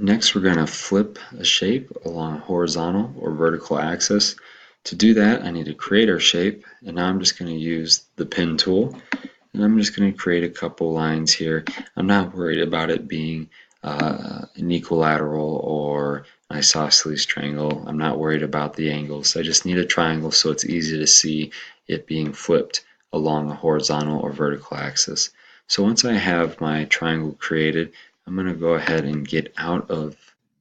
Next, we're going to flip a shape along a horizontal or vertical axis. To do that, I need to create our shape, and now I'm just going to use the pen tool, and I'm just going to create a couple lines here. I'm not worried about it being an equilateral or an isosceles triangle. I'm not worried about the angles. I just need a triangle so it's easy to see it being flipped along a horizontal or vertical axis. So once I have my triangle created, I'm going to go ahead and get out of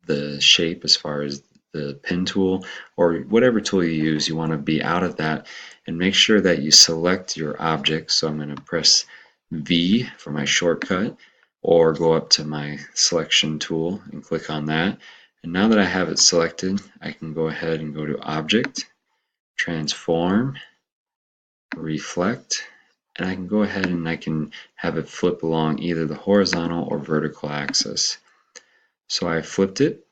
the shape as far as the pen tool or whatever tool you use. You want to be out of that and make sure that you select your object. So I'm going to press V for my shortcut or go up to my selection tool and click on that. And now that I have it selected, I can go ahead and go to Object, Transform, Reflect, and I can go ahead and I can have it flip along either the horizontal or vertical axis. So I flipped it.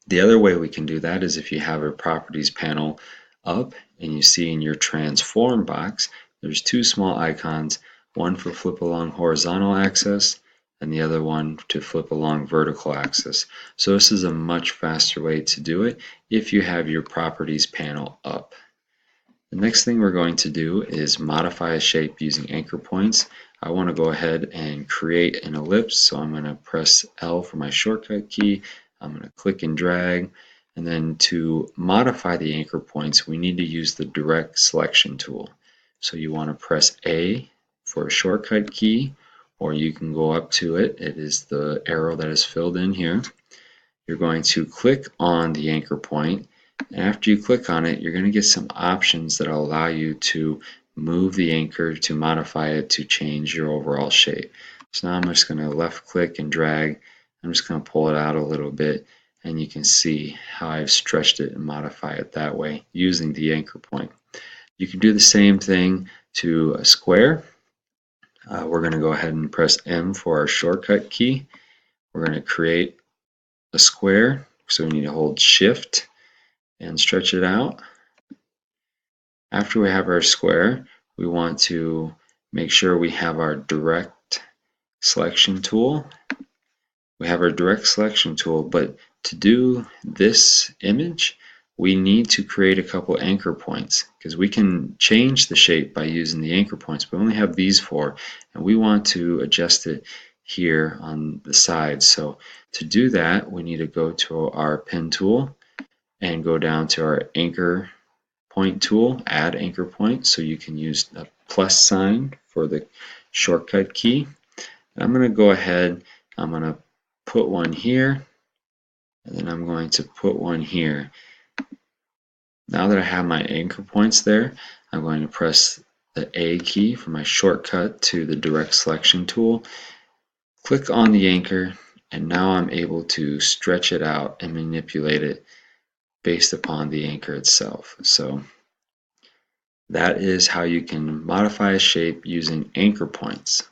The other way we can do that is if you have a properties panel up and you see in your transform box, there's two small icons, one for flip along horizontal axis and the other one to flip along vertical axis. So this is a much faster way to do it if you have your properties panel up. The next thing we're going to do is modify a shape using anchor points. I want to go ahead and create an ellipse, so I'm going to press L for my shortcut key. I'm going to click and drag, and then to modify the anchor points, we need to use the direct selection tool. So you want to press A for a shortcut key, or you can go up to it. It is the arrow that is filled in here. You're going to click on the anchor point. After you click on it, you're going to get some options that will allow you to move the anchor to modify it to change your overall shape. So now I'm just going to left click and drag. I'm just going to pull it out a little bit, and you can see how I've stretched it and modify it that way using the anchor point. You can do the same thing to a square. We're going to go ahead and press M for our shortcut key. We're going to create a square, so we need to hold Shift and stretch it out. After we have our square, we want to make sure we have our direct selection tool. We have our direct selection tool, but to do this image, we need to create a couple anchor points because we can change the shape by using the anchor points, but we only have these four, and we want to adjust it here on the sides. So to do that, we need to go to our pen tool and go down to our anchor point tool, add anchor point, so you can use a plus sign for the shortcut key. And I'm going to go ahead, I'm going to put one here, and then I'm going to put one here. Now that I have my anchor points there, I'm going to press the A key for my shortcut to the direct selection tool, click on the anchor, and now I'm able to stretch it out and manipulate it based upon the anchor itself. So that is how you can modify a shape using anchor points.